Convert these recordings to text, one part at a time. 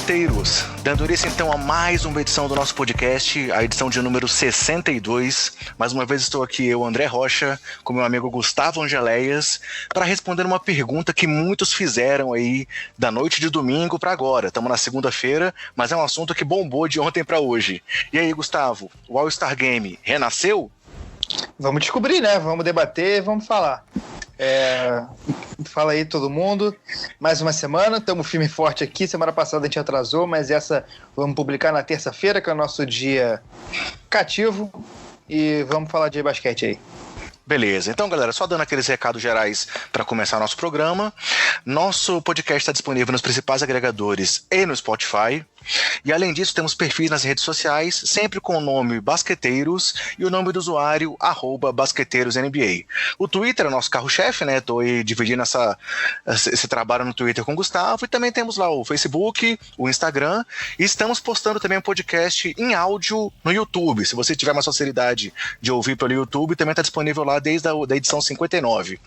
basqueteiros! Dando início então a mais uma edição do nosso podcast, a edição de número 62. Mais uma vez estou aqui eu, André Rocha, com meu amigo Gustavo Angeléias, para responder uma pergunta que muitos fizeram aí da noite de domingo para agora. Estamos na segunda-feira, mas é um assunto que bombou de ontem para hoje. E aí, Gustavo, o All-Star Game renasceu? Vamos descobrir, né? Vamos debater, vamos falar. Fala aí todo mundo. Mais uma semana, estamos firme e forte aqui. Semana passada a gente atrasou, mas essa vamos publicar na terça-feira, que é o nosso dia cativo. E vamos falar de basquete aí. Beleza, então galera, só dando aqueles recados gerais para começar nosso programa. Nosso podcast está disponível nos principais agregadores e no Spotify. E além disso, temos perfis nas redes sociais, sempre com o nome Basqueteiros e o nome do usuário @BasqueteirosNBA. O Twitter é o nosso carro-chefe, né? Estou aí dividindo esse trabalho no Twitter com o Gustavo. E também temos lá o Facebook, o Instagram. E estamos postando também um podcast em áudio no YouTube. Se você tiver mais facilidade de ouvir pelo YouTube, também está disponível lá desde a edição 59.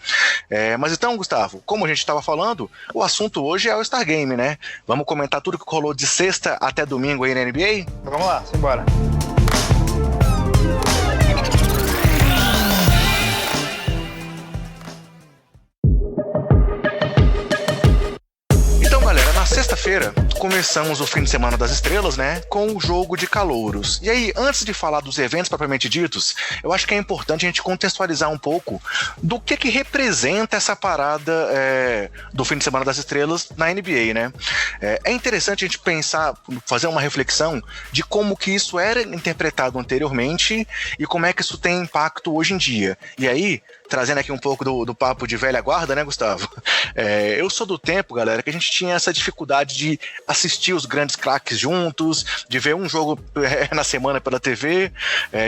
Mas então, Gustavo, como a gente estava falando, o assunto hoje é o All-Star Game, né? Vamos comentar tudo que rolou de sexta até domingo aí na NBA? Vamos lá, simbora. Então, galera, na sexta-feira começamos o fim de semana das estrelas, né, com o jogo de calouros. E aí, antes de falar dos eventos propriamente ditos, eu acho que é importante a gente contextualizar um pouco do que representa essa parada do fim de semana das estrelas na NBA, né? É interessante a gente pensar, fazer uma reflexão de como que isso era interpretado anteriormente e como é que isso tem impacto hoje em dia. E aí, trazendo aqui um pouco do papo de velha guarda, né, Gustavo? Eu sou do tempo, galera, que a gente tinha essa dificuldade de assistir os grandes craques juntos, de ver um jogo na semana pela TV.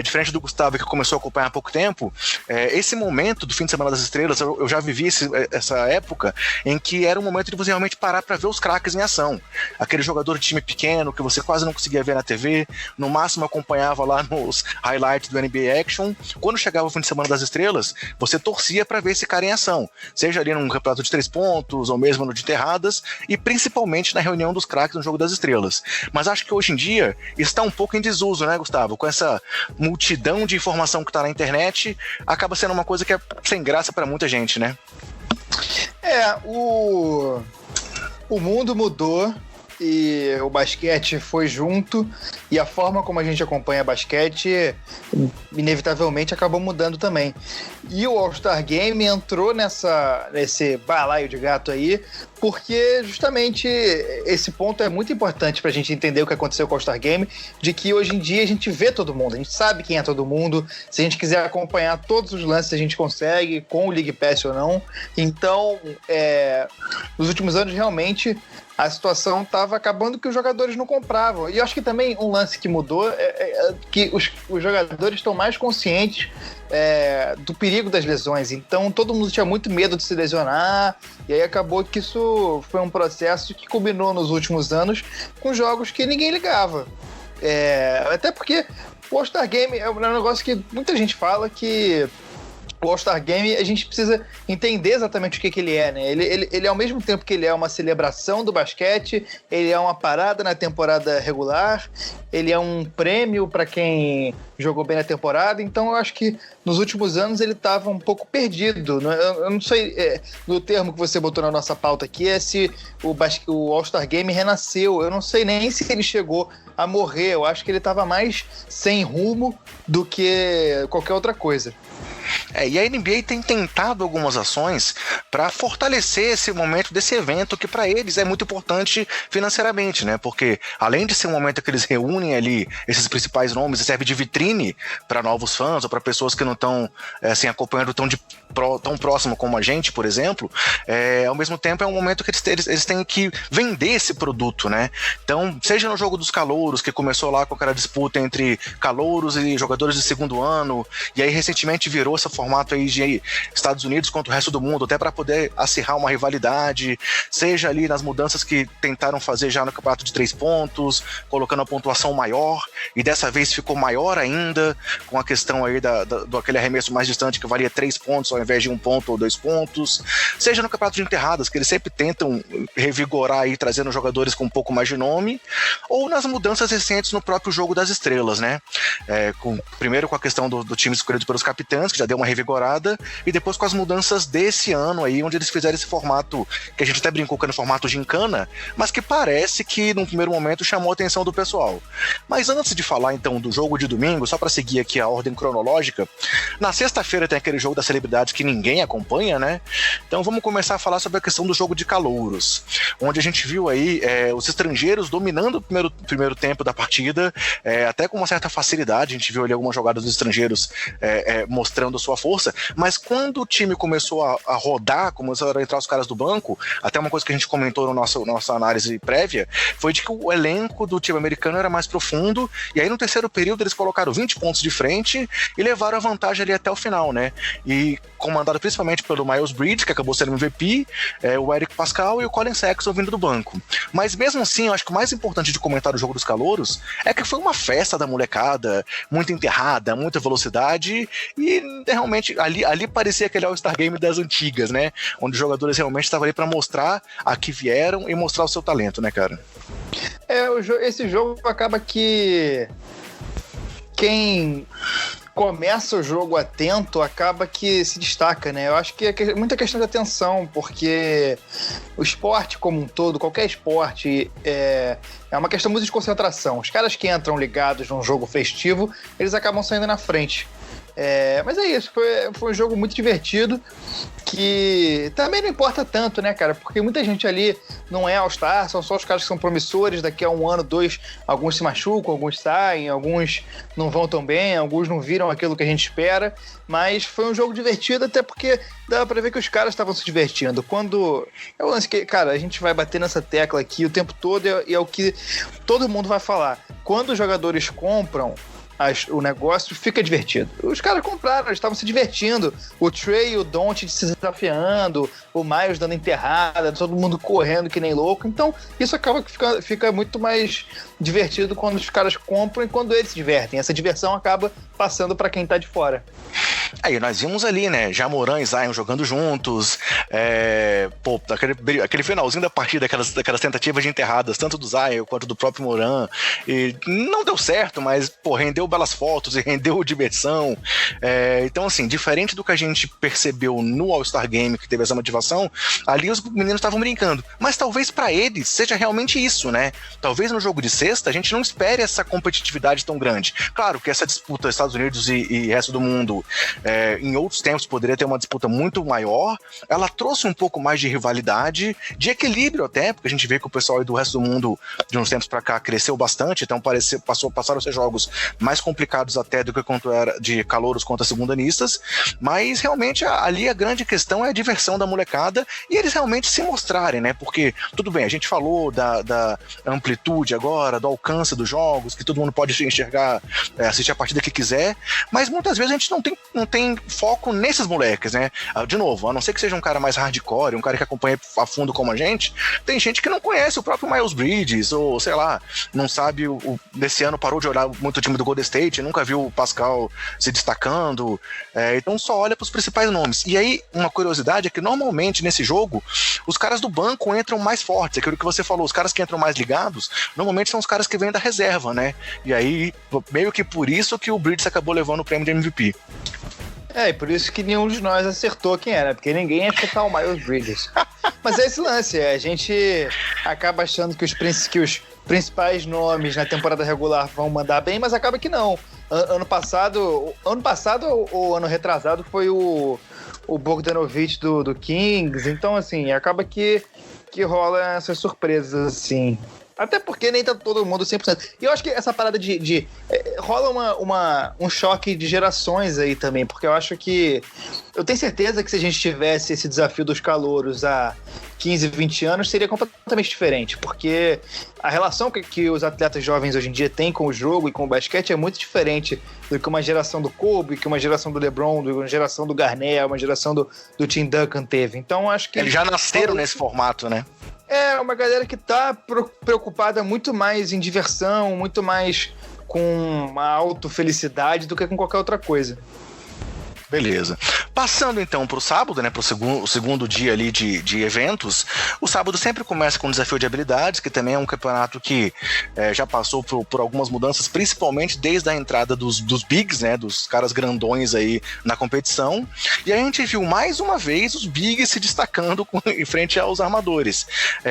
Diferente do Gustavo, que começou a acompanhar há pouco tempo, esse momento do fim de semana das estrelas, eu já vivi essa época em que era um momento de você realmente parar para ver os craques em ação. Aquele jogador de time pequeno que você quase não conseguia ver na TV, no máximo acompanhava lá nos highlights do NBA Action. Quando chegava o fim de semana das estrelas, você torcia para ver esse cara em ação, seja ali num campeonato de 3 pontos ou mesmo no de enterradas, e principalmente na reunião dos craques no jogo das estrelas. Mas acho que hoje em dia está um pouco em desuso, né, Gustavo? Com essa multidão de informação que está na internet, acaba sendo uma coisa que é sem graça para muita gente, né? O mundo mudou e o basquete foi junto, e a forma como a gente acompanha basquete inevitavelmente acabou mudando também. E o All-Star Game entrou nesse balaio de gato aí, porque justamente esse ponto é muito importante pra gente entender o que aconteceu com o All-Star Game, de que hoje em dia a gente vê todo mundo, a gente sabe quem é todo mundo, se a gente quiser acompanhar todos os lances a gente consegue, com o League Pass ou não. Então, nos últimos anos realmente a situação estava acabando que os jogadores não compravam. E eu acho que também um lance que mudou é que os jogadores estão mais conscientes do perigo das lesões. Então todo mundo tinha muito medo de se lesionar, e aí acabou que isso foi um processo que culminou nos últimos anos com jogos que ninguém ligava. Até porque o All-Star Game é um negócio que muita gente fala que o All-Star Game, a gente precisa entender exatamente o que ele é, né? Ele ao mesmo tempo que ele é uma celebração do basquete, ele é uma parada na temporada regular, ele é um prêmio para quem jogou bem na temporada. Então eu acho que nos últimos anos ele estava um pouco perdido. Eu não sei, no termo que você botou na nossa pauta aqui, é se o All-Star Game renasceu. Eu não sei nem se ele chegou a morrer. Eu acho que ele estava mais sem rumo do que qualquer outra coisa. E a NBA tem tentado algumas ações para fortalecer esse momento desse evento, que para eles é muito importante financeiramente, né? Porque além de ser um momento que eles reúnem ali esses principais nomes e serve de vitrine para novos fãs ou para pessoas que não estão acompanhando tão próximo como a gente, por exemplo, ao mesmo tempo é um momento que eles têm que vender esse produto, né? Então, seja no jogo dos calouros, que começou lá com aquela disputa entre calouros e jogadores de segundo ano, e aí recentemente virou essa formato aí de Estados Unidos contra o resto do mundo, até para poder acirrar uma rivalidade, seja ali nas mudanças que tentaram fazer já no campeonato de 3 pontos, colocando a pontuação maior, e dessa vez ficou maior ainda, com a questão aí do aquele arremesso mais distante que valia 3 pontos ao invés de 1 ponto ou 2 pontos, seja no campeonato de enterradas, que eles sempre tentam revigorar aí, trazendo jogadores com um pouco mais de nome, ou nas mudanças recentes no próprio jogo das estrelas, né? Primeiro com a questão do time escolhido pelos capitães, que já deu uma revigorada, e depois com as mudanças desse ano aí, onde eles fizeram esse formato, que a gente até brincou que era no formato gincana, mas que parece que num primeiro momento chamou a atenção do pessoal. Mas antes de falar então do jogo de domingo, só para seguir aqui a ordem cronológica, na sexta-feira tem aquele jogo das celebridades que ninguém acompanha, né? Então vamos começar a falar sobre a questão do jogo de calouros, onde a gente viu aí os estrangeiros dominando o primeiro tempo da partida, até com uma certa facilidade. A gente viu ali algumas jogadas dos estrangeiros mostrando sua força, mas quando o time começou a rodar, começaram a entrar os caras do banco, até uma coisa que a gente comentou no nossa análise prévia, foi de que o elenco do time americano era mais profundo, e aí no terceiro período eles colocaram 20 pontos de frente e levaram a vantagem ali até o final, né? E comandado principalmente pelo Miles Bridges, que acabou sendo MVP, o Eric Paschall e o Colin Sexton vindo do banco. Mas mesmo assim, eu acho que o mais importante de comentar o jogo dos calouros é que foi uma festa da molecada, muita enterrada, muita velocidade, e realmente ali parecia aquele All-Star Game das antigas, né? Onde os jogadores realmente estavam ali para mostrar a que vieram e mostrar o seu talento, né, cara? Esse jogo acaba que quem começa o jogo atento acaba que se destaca, né? Eu acho que é muita questão de atenção, porque o esporte como um todo, qualquer esporte, é uma questão muito de concentração. Os caras que entram ligados num jogo festivo, eles acabam saindo na frente. Mas é isso, foi um jogo muito divertido, que também não importa tanto, né, cara? Porque muita gente ali não é All-Star, são só os caras que são promissores, daqui a 1 ano, 2, alguns se machucam, alguns saem, alguns não vão tão bem, alguns não viram aquilo que a gente espera, mas foi um jogo divertido, até porque dá pra ver que os caras estavam se divertindo. Quando... É o lance que, cara, a gente vai bater nessa tecla aqui o tempo todo, e é o que todo mundo vai falar. Quando os jogadores compram o negócio, fica divertido. Os caras compraram, eles estavam se divertindo. O Trey e o Doncic se desafiando, o Miles dando enterrada, todo mundo correndo que nem louco. Então, isso acaba que fica muito mais divertido quando os caras compram e quando eles se divertem. Essa diversão acaba passando para quem tá de fora. Aí nós vimos ali, né, Jamoran e Zion jogando juntos, aquele finalzinho da partida, aquelas tentativas de enterradas, tanto do Zion quanto do próprio Moran, e não deu certo, mas, rendeu belas fotos e rendeu diversão. Então, assim, diferente do que a gente percebeu no All-Star Game, que teve essa motivação, ali os meninos estavam brincando, mas talvez pra eles seja realmente isso, né? Talvez no jogo de sexta a gente não espere essa competitividade tão grande. Claro que essa disputa Estados Unidos e resto do mundo, em outros tempos poderia ter uma disputa muito maior. Ela trouxe um pouco mais de rivalidade, de equilíbrio até, porque a gente vê que o pessoal aí do resto do mundo de uns tempos pra cá cresceu bastante, então passaram a ser jogos mais complicados até do que quanto era de calouros contra segundanistas, mas realmente ali a grande questão é a diversão da molecada e eles realmente se mostrarem, né? Porque, tudo bem, a gente falou da amplitude agora, do alcance dos jogos, que todo mundo pode enxergar, assistir a partida que quiser, mas muitas vezes a gente não tem foco nesses moleques, né? De novo, a não ser que seja um cara mais hardcore, um cara que acompanha a fundo como a gente, tem gente que não conhece o próprio Miles Bridges, ou sei lá, não sabe, desse ano parou de olhar muito o time do Golden State, nunca viu o Pascal se destacando, então só olha para os principais nomes. E aí, uma curiosidade é que normalmente nesse jogo, os caras do banco entram mais fortes, aquilo que você falou, os caras que entram mais ligados, normalmente são os caras que vêm da reserva, né? E aí, meio que por isso que o Bridges acabou levando o prêmio de MVP. E por isso que nenhum de nós acertou quem era, porque ninguém ia chutar o Miles Bridges. Mas é esse lance, a gente acaba achando que os principais nomes na temporada regular vão mandar bem, mas acaba que não. Ano passado ou ano retrasado foi o Bogdanovic do Kings, então assim, acaba que rola essas surpresas assim. Até porque nem tá todo mundo 100%. E eu acho que essa parada rola um choque de gerações aí também, porque eu acho que... Eu tenho certeza que se a gente tivesse esse desafio dos calouros há 15, 20 anos, seria completamente diferente, porque a relação que os atletas jovens hoje em dia têm com o jogo e com o basquete é muito diferente do que uma geração do Kobe, que uma geração do LeBron, uma geração do Garnett, uma geração do Tim Duncan teve. Então, acho que... Eles já nasceram nesse formato, né? É uma galera que tá preocupada muito mais em diversão, muito mais com uma autofelicidade do que com qualquer outra coisa. Beleza. Passando então para o sábado, né, para o segundo dia ali de eventos, o sábado sempre começa com o desafio de habilidades, que também é um campeonato que já passou por algumas mudanças, principalmente desde a entrada dos bigs, né, dos caras grandões aí na competição, e a gente viu mais uma vez os bigs se destacando em frente aos armadores.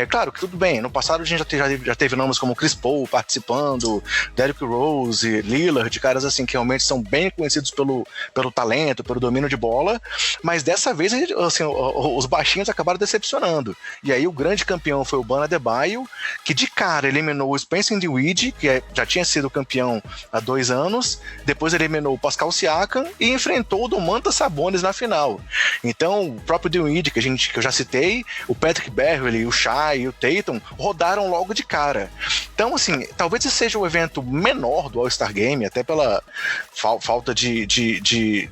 Claro que tudo bem, no passado a gente já teve nomes como Chris Paul participando, Derrick Rose, Lillard, caras assim que realmente são bem conhecidos pelo talento, pelo domínio de bola, mas dessa vez assim, os baixinhos acabaram decepcionando. E aí o grande campeão foi o Bam Adebayo, que de cara eliminou o Spencer Dinwiddie, que já tinha sido campeão há 2 anos, depois eliminou o Pascal Siakam e enfrentou o Domantas Sabonis na final. Então o próprio Dinwiddie, que eu já citei, o Patrick Beverley, o Shai e o Tatum rodaram logo de cara. Então assim, talvez esse seja o evento menor do All-Star Game, até pela falta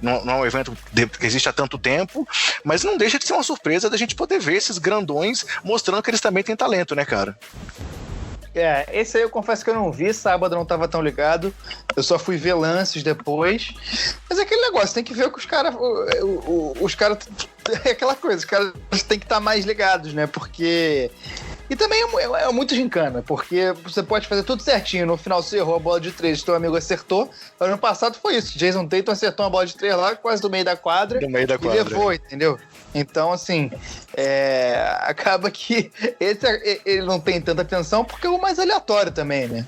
não é um evento que existe há tanto tempo, mas não deixa de ser uma surpresa da gente poder ver esses grandões mostrando que eles também têm talento, né, cara? Esse aí eu confesso que eu não vi, sábado eu não tava tão ligado, eu só fui ver lances depois, mas é aquele negócio, tem que ver o que os caras, é aquela coisa, os caras têm que estar mais ligados, né, porque... E também é muito gincana, porque você pode fazer tudo certinho, no final você errou a bola de 3, teu amigo acertou. Ano passado foi isso, Jason Tatum acertou uma bola de 3 lá, quase do meio da quadra, e levou, entendeu? Então, assim, acaba que ele não tem tanta atenção, porque é o mais aleatório também, né?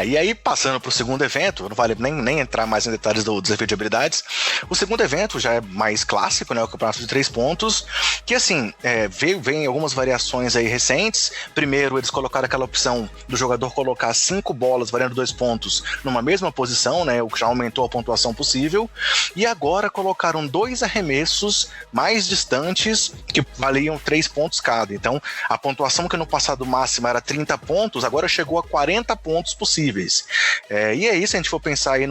E aí, passando para o segundo evento, não vale nem entrar mais em detalhes do desafio de habilidades, o segundo evento já é mais clássico, né, o campeonato de 3 pontos, que assim, vem algumas variações aí recentes. Primeiro, eles colocaram aquela opção do jogador colocar 5 bolas valendo 2 pontos numa mesma posição, né, o que já aumentou a pontuação possível, e agora colocaram 2 arremessos mais distantes que valiam 3 pontos cada. Então, a pontuação que no passado máxima era 30 pontos, agora chegou a 40 pontos possíveis. E aí, se a gente for pensar aí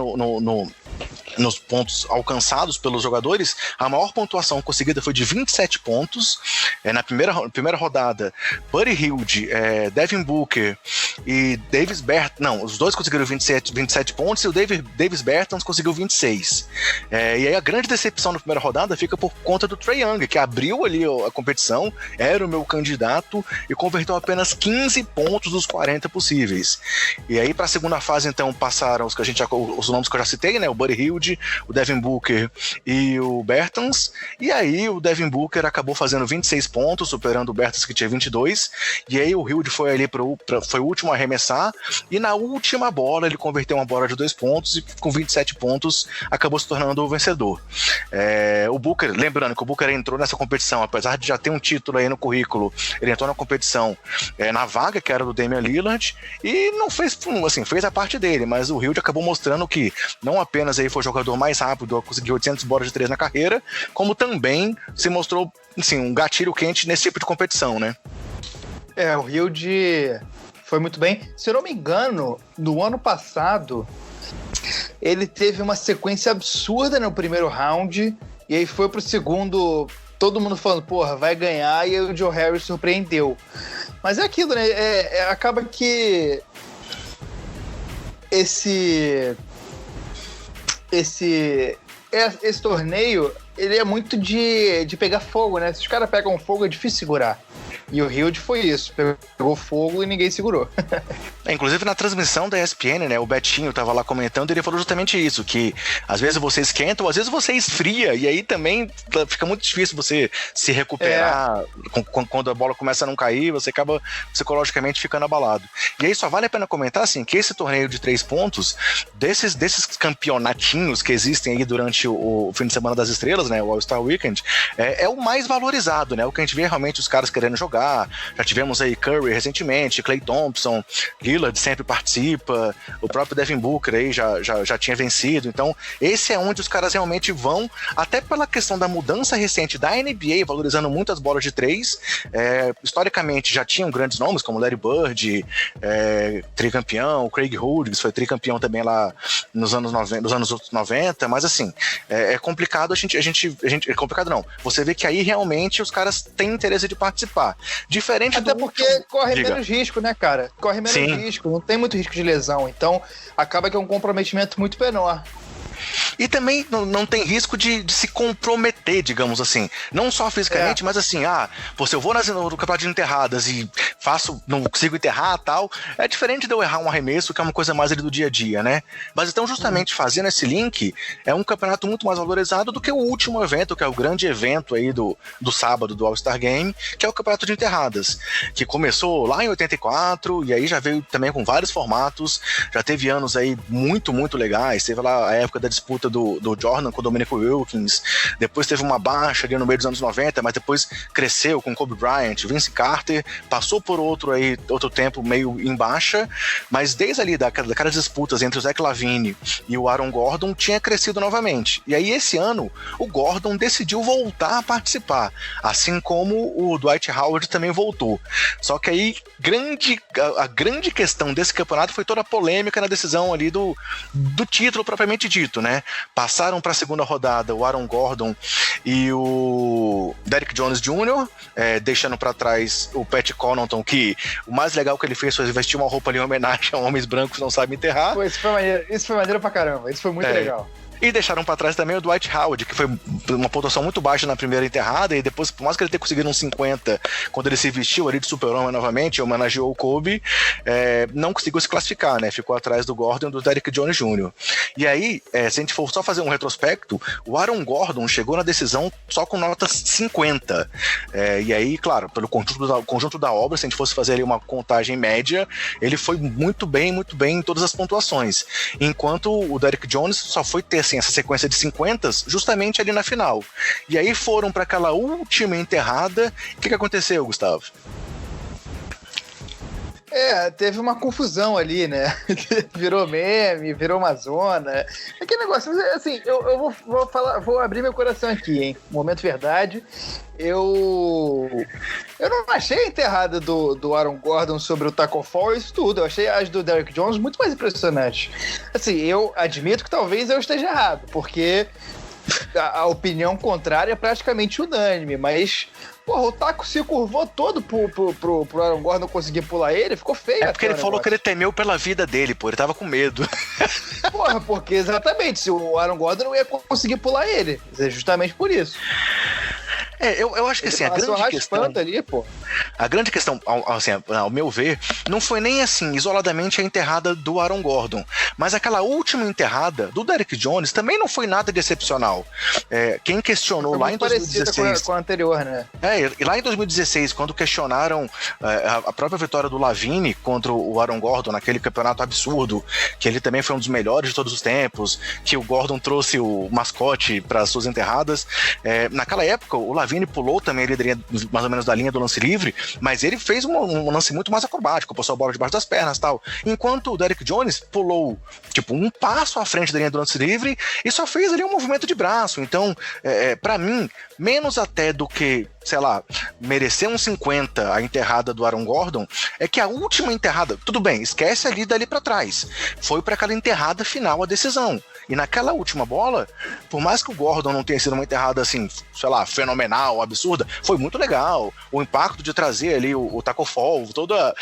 nos pontos alcançados pelos jogadores, a maior pontuação conseguida foi de 27 pontos. Na primeira rodada, Buddy Hield, Devin Booker e Davis Bertans, não, os dois conseguiram 27 pontos e o Davis Bertans conseguiu 26. E aí a grande decepção na primeira rodada fica por conta do Trae Young, que abriu ali a competição, era o meu candidato e converteu apenas 15 pontos dos 40 possíveis. E aí para a segunda fase, então, passaram os nomes que eu já citei, né? O Buddy Hield, o Devin Booker e o Bertans. E aí o Devin Booker acabou fazendo 26 pontos, superando o Bertans, que tinha 22. E aí o Hield foi ali foi o último a arremessar. E na última bola ele converteu uma bola de 2 pontos e com 27 pontos acabou se tornando o vencedor. O Booker, lembrando que o Booker entrou nessa competição, apesar de já ter um título aí no currículo, ele entrou na competição na vaga que era do Damian Lillard e não fez a parte dele, mas o Hield acabou mostrando que não apenas aí foi o jogador mais rápido a conseguir 800 bolas de 3 na carreira, como também se mostrou assim, um gatilho quente nesse tipo de competição, né? O Hield foi muito bem. Se eu não me engano, no ano passado ele teve uma sequência absurda no primeiro round e aí foi pro segundo, todo mundo falando, porra, vai ganhar, e aí o Joe Harris surpreendeu. Mas é aquilo, né? Acaba que esse torneio, ele é muito de pegar fogo, né? Se os caras pegam fogo, é difícil segurar. E o Hield foi isso, pegou fogo e ninguém segurou. Inclusive na transmissão da ESPN, né, o Betinho tava lá comentando e ele falou justamente isso, que às vezes você esquenta ou às vezes você esfria, e aí também fica muito difícil você se recuperar quando a bola começa a não cair, você acaba psicologicamente ficando abalado. E aí só vale a pena comentar assim, que esse torneio de 3 pontos, desses campeonatinhos que existem aí durante o fim de semana das estrelas, né, o All-Star Weekend, é o mais valorizado, né, o que a gente vê realmente os caras querendo jogar. Já tivemos aí Curry recentemente, Klay Thompson, Lillard sempre participa, o próprio Devin Booker aí já tinha vencido, então esse é onde os caras realmente vão, até pela questão da mudança recente da NBA, valorizando muito as bolas de 3, historicamente já tinham grandes nomes, como Larry Bird, tricampeão, o Craig Hughes foi tricampeão também lá nos anos 90, mas assim, é complicado é complicado não, você vê que aí realmente os caras têm interesse de participar, diferente até do porque último... corre menos risco, né, cara? Corre menos risco, não tem muito risco de lesão, então acaba que é um comprometimento muito menor. E também não tem risco de se comprometer, digamos assim. Não só fisicamente, mas assim, se eu vou no campeonato de enterradas e não consigo enterrar e tal, é diferente de eu errar um arremesso, que é uma coisa mais ali do dia a dia, né? Mas então, justamente fazendo esse link, é um campeonato muito mais valorizado do que o último evento, que é o grande evento aí do sábado, do All-Star Game, que é o campeonato de enterradas, que começou lá em 84, e aí já veio também com vários formatos, já teve anos aí muito, muito legais, teve lá a época da disputa do Jordan com o Dominic Wilkins, depois teve uma baixa ali no meio dos anos 90, mas depois cresceu com Kobe Bryant, Vince Carter, passou por outro tempo meio em baixa, mas desde ali daquelas disputas entre o Zach LaVine e o Aaron Gordon tinha crescido novamente, e aí esse ano o Gordon decidiu voltar a participar, assim como o Dwight Howard também voltou, só que aí a grande questão desse campeonato foi toda a polêmica na decisão ali do título propriamente dito, né? Passaram para a segunda rodada o Aaron Gordon e o Derrick Jones Jr., deixando para trás o Pat Connaughton, que o mais legal que ele fez foi vestir uma roupa ali em homenagem a homens brancos que não sabem enterrar. Pô, isso foi maneiro pra caramba, isso foi muito legal. E deixaram pra trás também o Dwight Howard, que foi uma pontuação muito baixa na primeira enterrada, e depois, por mais que ele tenha conseguido uns 50, quando ele se vestiu ali de super-homem novamente, homenageou o Kobe, não conseguiu se classificar, né? Ficou atrás do Gordon e do Derrick Jones Jr. E aí, se a gente for só fazer um retrospecto, o Aaron Gordon chegou na decisão só com nota 50. E aí, claro, pelo conjunto da obra, se a gente fosse fazer ali uma contagem média, ele foi muito bem em todas as pontuações. Enquanto o Derrick Jones só foi ter assim, essa sequência de 50 justamente ali na final. E aí foram para aquela última enterrada. O que aconteceu, Gustavo? Teve uma confusão ali, né? Virou meme, virou uma zona. Aquele negócio, assim, eu vou abrir meu coração aqui, hein? Momento verdade. Eu não achei a enterrada do Aaron Gordon sobre o Taco Fall isso tudo. Eu achei as do Derrick Jones muito mais impressionantes. Assim, eu admito que talvez eu esteja errado, porque a opinião contrária é praticamente unânime, mas... Porra, o Taco se curvou todo pro Aaron Gordon conseguir pular ele, ficou feio. É porque ele falou que ele temeu pela vida dele, pô, ele tava com medo. Porra, porque exatamente, se o Aaron Gordon não ia conseguir pular ele, é justamente por isso. Eu acho que assim, a grande questão, assim, ao meu ver, não foi nem assim, isoladamente a enterrada do Aaron Gordon, mas aquela última enterrada do Derrick Jones também não foi nada de excepcional. Quem questionou lá em 2016... com a anterior, né? E lá em 2016, quando questionaram a própria vitória do LaVine contra o Aaron Gordon naquele campeonato absurdo, que ele também foi um dos melhores de todos os tempos, que o Gordon trouxe o mascote para as suas enterradas, naquela época o LaVine pulou também ele mais ou menos da linha do lance livre, mas ele fez um lance muito mais acrobático, passou a bola debaixo das pernas e tal, enquanto o Derrick Jones pulou tipo um passo à frente da linha do lance livre e só fez ali um movimento de braço. Então, pra mim, menos até do que, sei lá, merecer um 50 a enterrada do Aaron Gordon, é que a última enterrada, tudo bem, esquece ali dali pra trás, foi pra aquela enterrada final a decisão. E naquela última bola, por mais que o Gordon não tenha sido uma enterrada assim, sei lá, fenomenal, absurda, foi muito legal. O impacto de trazer ali o Taco Fall, toda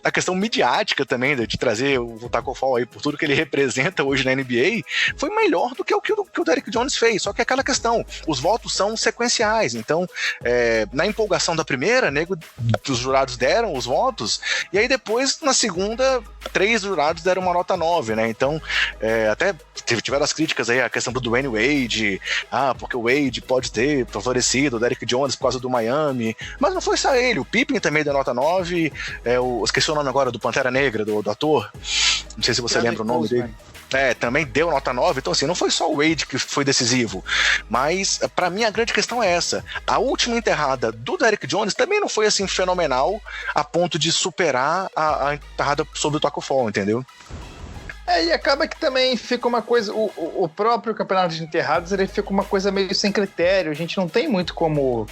a questão midiática também de trazer o Taco Fall aí por tudo que ele representa hoje na NBA, foi melhor do que o Derrick Jones fez. Só que aquela questão, os votos são sequenciais. Então, na empolgação da primeira, os jurados deram os votos, e aí depois, na segunda, 3 jurados deram uma nota 9, né? Então, até tiveram as críticas aí, a questão do Dwayne Wade, porque o Wade pode ter favorecido o Derrick Jones por causa do Miami, mas não foi só ele, o Pippen também deu nota 9, esqueci o nome agora do Pantera Negra, do ator, não sei se você lembra o nome dele. Também deu nota 9, então assim, não foi só o Wade que foi decisivo, mas pra mim a grande questão é essa, a última enterrada do Derrick Jones também não foi assim fenomenal a ponto de superar a enterrada sobre o Taco Fall, entendeu? E acaba que também fica uma coisa, o próprio campeonato de enterrados, ele fica uma coisa meio sem critério, a gente não tem muito como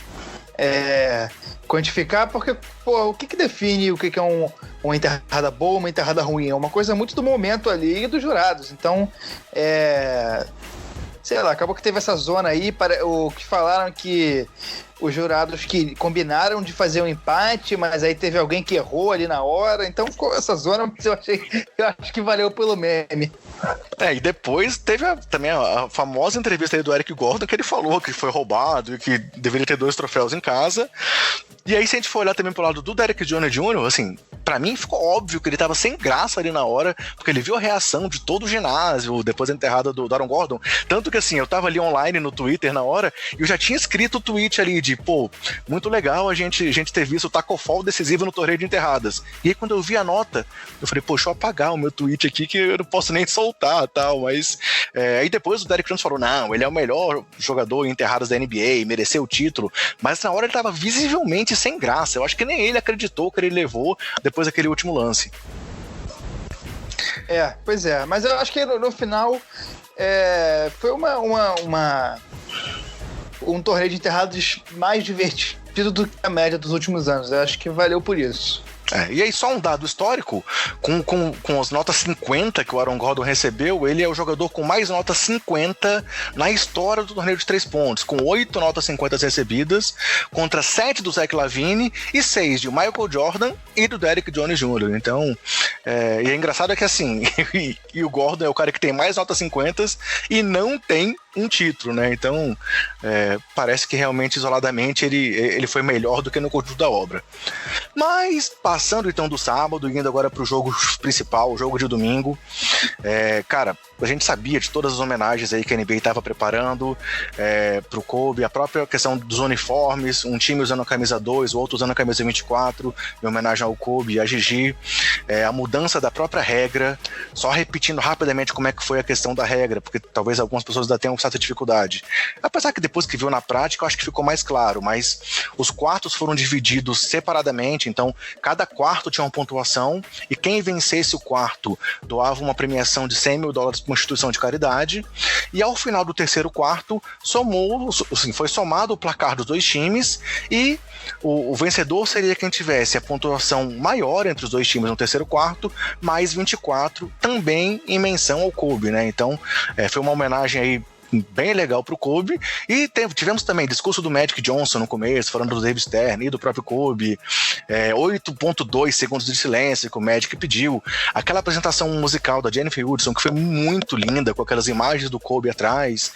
quantificar, porque o que define o que é uma enterrada boa, uma enterrada ruim? É uma coisa muito do momento ali e dos jurados. Então, sei lá, acabou que teve essa zona aí, o que falaram que os jurados que combinaram de fazer um empate, mas aí teve alguém que errou ali na hora, então essa zona eu acho que valeu pelo meme. E depois teve também a famosa entrevista aí do Eric Gordon, que ele falou que foi roubado e que deveria ter 2 troféus em casa. E aí, se a gente for olhar também pro lado do Derrick Jones Jr., assim, pra mim ficou óbvio que ele tava sem graça ali na hora, porque ele viu a reação de todo o ginásio depois da enterrada do Aaron Gordon. Tanto que, assim, eu tava ali online no Twitter na hora e eu já tinha escrito o tweet ali de, muito legal a gente ter visto o Taco Fall decisivo no torneio de enterradas. E aí, quando eu vi a nota, eu falei, deixa eu apagar o meu tweet aqui que eu não posso nem soltar, tal, mas... aí depois o Derrick Jones falou, não, ele é o melhor jogador em enterradas da NBA, mereceu o título, mas na hora ele tava visivelmente sem graça. Eu acho que nem ele acreditou que ele levou depois daquele último lance. Pois é, mas eu acho que no final foi um torneio de enterrados mais divertido do que a média dos últimos anos. Eu acho que valeu por isso. E aí, só um dado histórico, com as notas 50 que o Aaron Gordon recebeu, ele é o jogador com mais notas 50 na história do torneio de 3 pontos, com 8 notas 50 recebidas, contra 7 do Zach LaVine e 6 de Michael Jordan e do Derrick Jones Jr. Então, e é engraçado que assim, e o Gordon é o cara que tem mais notas 50 e não tem um título, né? Então, parece que realmente, isoladamente, ele foi melhor do que no conjunto da obra. Mas, passando então do sábado, indo agora pro jogo principal, o jogo de domingo, cara, a gente sabia de todas as homenagens aí que a NBA estava preparando pro Kobe, a própria questão dos uniformes, um time usando a camisa 2, o outro usando a camisa 24, em homenagem ao Kobe e a Gigi, a mudança da própria regra, só repetindo rapidamente como é que foi a questão da regra, porque talvez algumas pessoas ainda tenham certa dificuldade. Apesar que depois que viu na prática, eu acho que ficou mais claro, mas os quartos foram divididos separadamente, então cada quarto tinha uma pontuação e quem vencesse o quarto doava uma premiação de $100 mil para uma instituição de caridade, e ao final do terceiro quarto foi somado o placar dos dois times e o vencedor seria quem tivesse a pontuação maior entre os dois times no terceiro quarto, mais 24, também em menção ao Kobe, né? Então foi uma homenagem aí bem legal pro Kobe, e tivemos também discurso do Magic Johnson no começo, falando do David Stern e do próprio Kobe, 8.2 segundos de silêncio que o Magic pediu, aquela apresentação musical da Jennifer Hudson que foi muito linda, com aquelas imagens do Kobe atrás,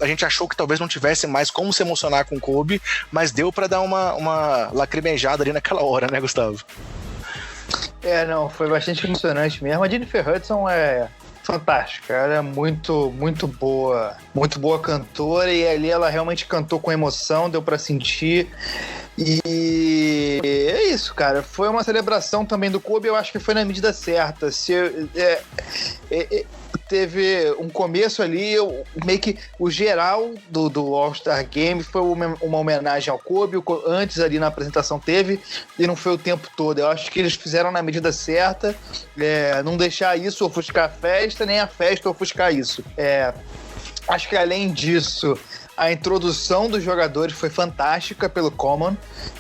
a gente achou que talvez não tivesse mais como se emocionar com o Kobe, mas deu pra dar uma lacrimejada ali naquela hora, né, Gustavo? Não, foi bastante emocionante mesmo. A Jennifer Hudson fantástica, ela é muito boa cantora, e ali ela realmente cantou com emoção, deu pra sentir, e é isso, cara, foi uma celebração também do Kobe, eu acho que foi na medida certa. Teve um começo ali, meio que o geral do All-Star Game foi uma homenagem ao Kobe, antes ali na apresentação teve, e não foi o tempo todo. Eu acho que eles fizeram na medida certa, não deixar isso ofuscar a festa, nem a festa ofuscar isso. Acho que além disso, a introdução dos jogadores foi fantástica pelo Common,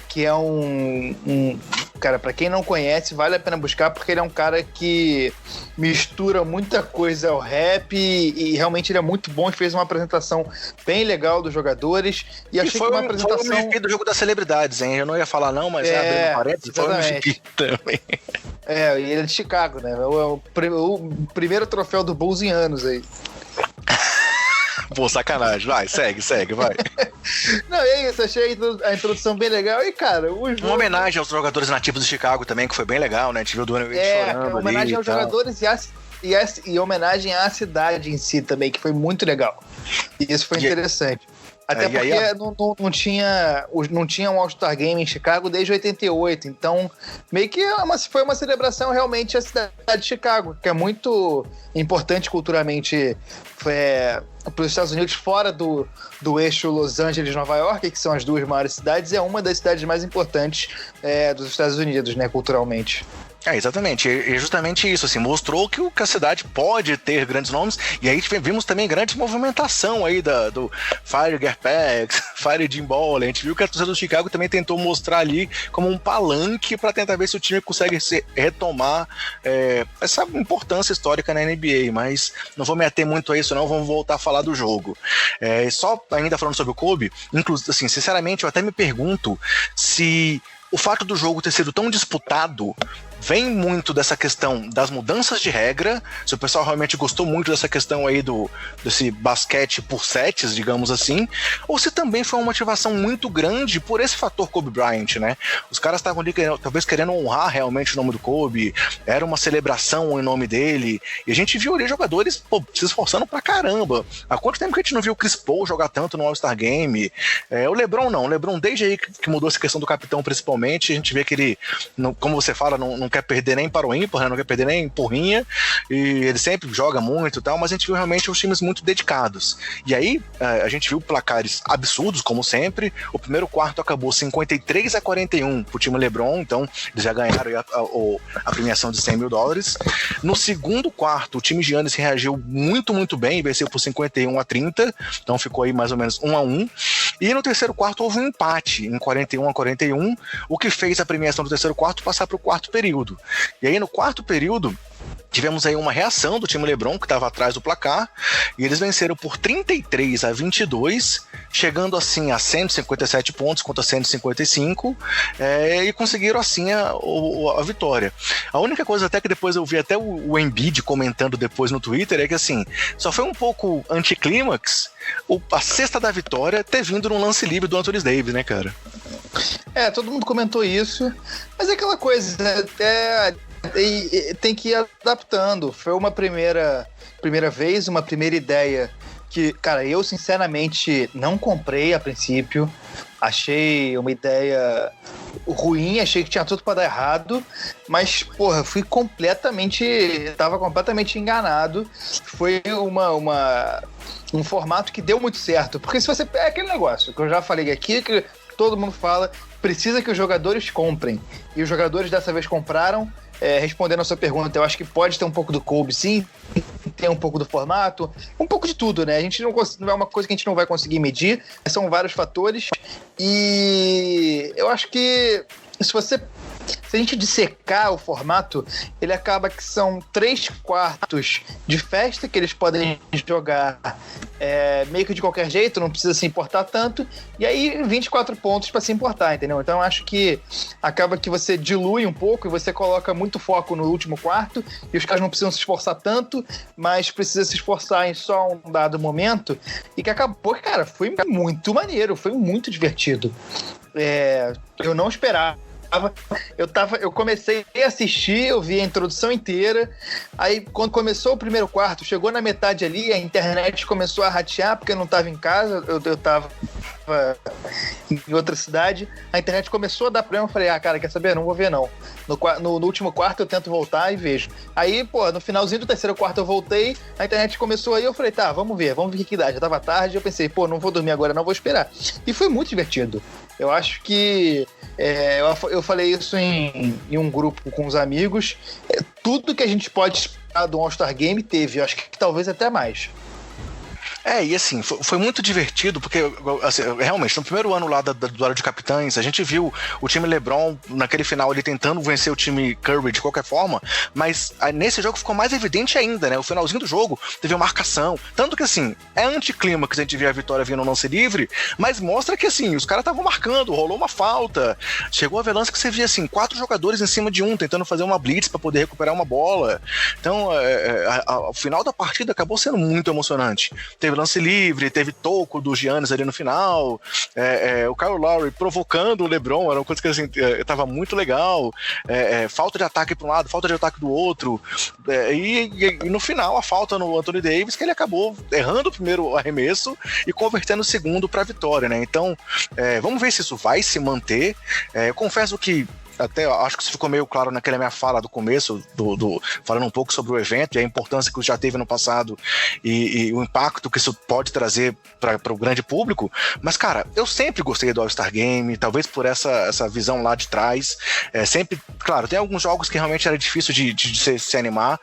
que é um cara, pra quem não conhece, vale a pena buscar, porque ele é um cara que mistura muita coisa ao rap e realmente ele é muito bom e fez uma apresentação bem legal dos jogadores. E achei que uma apresentação... Foi o MVP do jogo das celebridades, hein? Eu não ia falar não, mas abrindo parênteses, foi o MVP também. E ele é de Chicago, né? O primeiro troféu do Bulls em anos aí. Pô, sacanagem. Vai, segue, vai. Não, e é isso, achei a introdução bem legal. E, cara, o jogo... Uma homenagem aos jogadores nativos de Chicago também, que foi bem legal, né? A gente viu o Dwayne Wade chorando ali. Homenagem aos jogadores e homenagem à cidade em si também, que foi muito legal. E isso foi interessante. Até porque não tinha um All-Star Game em Chicago desde 88, então meio que foi uma celebração realmente à cidade de Chicago, que é muito importante culturalmente para os Estados Unidos, fora do eixo Los Angeles, Nova York, que são as duas maiores cidades, é uma das cidades mais importantes dos Estados Unidos, né, culturalmente. Exatamente, e justamente isso, assim, mostrou que a cidade pode ter grandes nomes, e aí vimos também grande movimentação aí do Fire Garpax, Fire Jim Ball. A gente viu que a torcida do Chicago também tentou mostrar ali como um palanque para tentar ver se o time consegue retomar essa importância histórica na NBA, mas não vou me ater muito a isso não, vamos voltar a falar do jogo. Só ainda falando sobre o Kobe, inclusive, assim, sinceramente, eu até me pergunto se o fato do jogo ter sido tão disputado vem muito dessa questão das mudanças de regra, se o pessoal realmente gostou muito dessa questão aí desse basquete por sets, digamos assim, ou se também foi uma motivação muito grande por esse fator Kobe Bryant, né? Os caras estavam ali talvez querendo honrar realmente o nome do Kobe, era uma celebração em nome dele, e a gente viu ali jogadores se esforçando pra caramba. Há quanto tempo que a gente não viu o Chris Paul jogar tanto no All-Star Game? O LeBron não, o LeBron desde aí que mudou essa questão do capitão principalmente, a gente vê que ele, como você fala, não quer perder nem para o ímpar, né? Não quer perder nem porrinha, e ele sempre joga muito e tal, mas a gente viu realmente os times muito dedicados. E aí a gente viu placares absurdos, como sempre. O primeiro quarto acabou 53-41 pro time LeBron, então eles já ganharam a premiação de $100 mil. No segundo quarto, o time Giannis reagiu muito, muito bem, venceu por 51-30, então ficou aí mais ou menos 1-1. E no terceiro quarto houve um empate em 41-41, o que fez a premiação do terceiro quarto passar para o quarto período. E aí no quarto período tivemos aí uma reação do time LeBron, que estava atrás do placar, e eles venceram por 33-22, chegando assim a 157 pontos contra 155, e conseguiram assim a vitória. A única coisa até que depois eu vi até o Embiid comentando depois no Twitter é que assim, só foi um pouco anticlímax a cesta da vitória ter vindo num lance livre do Anthony Davis, né, cara? Todo mundo comentou isso, mas é aquela coisa, tem que ir adaptando. Foi uma primeira vez, uma primeira ideia que, cara, eu sinceramente não comprei a princípio. Achei uma ideia ruim, achei que tinha tudo pra dar errado, mas, porra, tava completamente enganado. Foi um formato que deu muito certo, porque se você... É aquele negócio que eu já falei aqui, que todo mundo fala, precisa que os jogadores comprem. E os jogadores dessa vez compraram. Respondendo a sua pergunta, eu acho que pode ter um pouco do Kobe, sim, tem um pouco do formato, um pouco de tudo, né? A gente não é uma coisa que a gente não vai conseguir medir, são vários fatores, e eu acho que se a gente dissecar o formato, ele acaba que são 3/4 de festa que eles podem jogar meio que de qualquer jeito, não precisa se importar tanto, e aí 24 pontos para se importar, entendeu? Então eu acho que acaba que você dilui um pouco e você coloca muito foco no último quarto, e os caras não precisam se esforçar tanto, mas precisa se esforçar em só um dado momento, e que acabou, cara, foi muito maneiro, foi muito divertido. Eu não esperava. Eu comecei a assistir, eu vi a introdução inteira. Aí, quando começou o primeiro quarto, chegou na metade ali, a internet começou a ratear, porque eu não estava em casa, eu estava em outra cidade. A internet começou a dar problema, eu falei, cara, quer saber? Não vou ver, não. No último quarto eu tento voltar e vejo. Aí, no finalzinho do terceiro quarto eu voltei, a internet começou aí, eu falei, vamos ver o que dá. Já tava tarde, eu pensei, não vou dormir agora, não, vou esperar. E foi muito divertido. Eu acho que eu falei isso em um grupo com os amigos. Tudo que a gente pode esperar do All-Star Game teve, eu acho que talvez até mais. E assim, foi muito divertido, porque assim, realmente, no primeiro ano lá do duelo de capitães, a gente viu o time LeBron, naquele final, ele tentando vencer o time Curry de qualquer forma, mas nesse jogo ficou mais evidente ainda, né? O finalzinho do jogo teve uma marcação, tanto que assim, é anticlímax a gente vê a vitória vindo no lance livre, mas mostra que assim, os caras estavam marcando, rolou uma falta, chegou a ver lance que você via assim, 4 jogadores em cima de um, tentando fazer uma blitz para poder recuperar uma bola. Então, o final da partida acabou sendo muito emocionante. Teve lance livre, teve toco do Giannis ali no final, o Kyle Lowry provocando o LeBron, era uma coisa que assim, tava muito legal, falta de ataque para um lado, falta de ataque do outro, e no final a falta no Anthony Davis, que ele acabou errando o primeiro arremesso e convertendo o segundo para a vitória, né? Então, vamos ver se isso vai se manter. Eu confesso que até acho que isso ficou meio claro naquela minha fala do começo, falando um pouco sobre o evento e a importância que isso já teve no passado e o impacto que isso pode trazer para o grande público. Mas, cara, eu sempre gostei do All-Star Game, talvez por essa visão lá de trás. Sempre, claro, tem alguns jogos que realmente era difícil de se animar,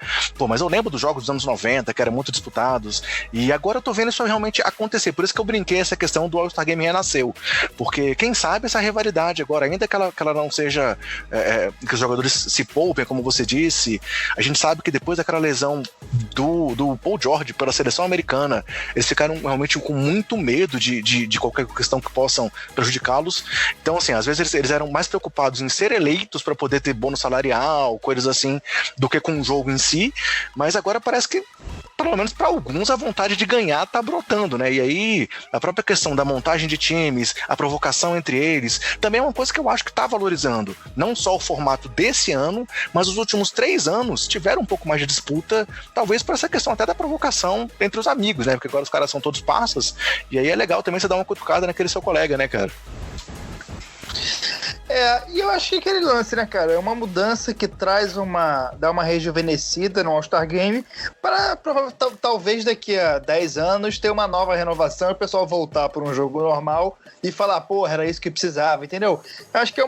mas eu lembro dos jogos dos anos 90, que eram muito disputados, e agora eu tô vendo isso realmente acontecer. Por isso que eu brinquei essa questão do All-Star Game renasceu, porque quem sabe essa rivalidade agora, ainda que ela não seja que os jogadores se poupem, como você disse, a gente sabe que depois daquela lesão do Paul George pela seleção americana, eles ficaram realmente com muito medo de qualquer questão que possam prejudicá-los. Então, assim, às vezes eles eram mais preocupados em ser eleitos para poder ter bônus salarial, coisas assim, do que com o jogo em si, mas agora parece que pelo menos para alguns, a vontade de ganhar tá brotando, né? E aí, a própria questão da montagem de times, a provocação entre eles, também é uma coisa que eu acho que tá valorizando. Não só o formato desse ano, mas os últimos 3 anos tiveram um pouco mais de disputa, talvez por essa questão até da provocação entre os amigos, né? Porque agora os caras são todos parças, e aí é legal também você dar uma cutucada naquele seu colega, né, cara? E eu achei aquele lance, né, cara? É uma mudança que dá uma rejuvenescida no All-Star Game para talvez daqui a 10 anos ter uma nova renovação e o pessoal voltar para um jogo normal e falar, porra, era isso que precisava, entendeu? Eu acho que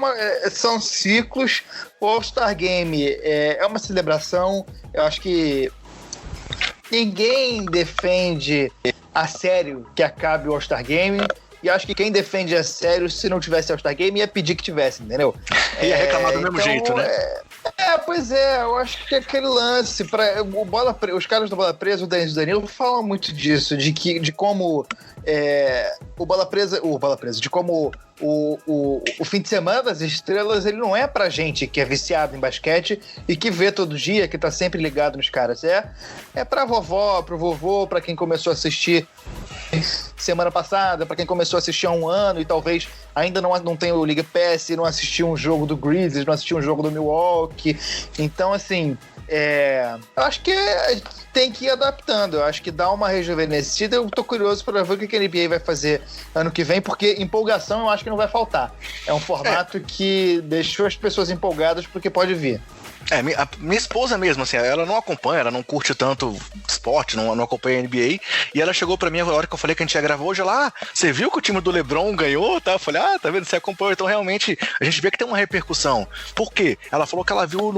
são ciclos. O All-Star Game é uma celebração. Eu acho que ninguém defende a sério que acabe o All-Star Game. E acho que quem defende a sério, se não tivesse All-Star Game, ia pedir que tivesse, entendeu? Ia reclamar do mesmo jeito, né? Pois é, eu acho que é aquele lance. Os caras do Bola Presa, o Denis e o Danilo, falam muito disso, de como o Bola Presa, de como o fim de semana das estrelas, ele não é pra gente que é viciado em basquete e que vê todo dia, que tá sempre ligado nos caras. É pra vovó, pro vovô, pra quem começou a assistir semana passada, pra quem começou a assistir há um ano e talvez ainda não tenha o Liga Pass, não assistiu um jogo do Grizzlies, não assistiu um jogo do Milwaukee. Então, assim, eu acho que tem que ir adaptando. Eu acho que dá uma rejuvenescida. Eu tô curioso para ver o que a NBA vai fazer ano que vem, porque empolgação eu acho que não vai faltar. É um formato que deixou as pessoas empolgadas porque pode vir. Minha esposa mesmo, assim, ela não acompanha, ela não curte tanto esporte, não acompanha a NBA, e ela chegou pra mim, a hora que eu falei que a gente ia gravar hoje, você viu que o time do LeBron ganhou, tá? Eu falei, tá vendo, você acompanhou, então realmente a gente vê que tem uma repercussão. Por quê? Ela falou que ela viu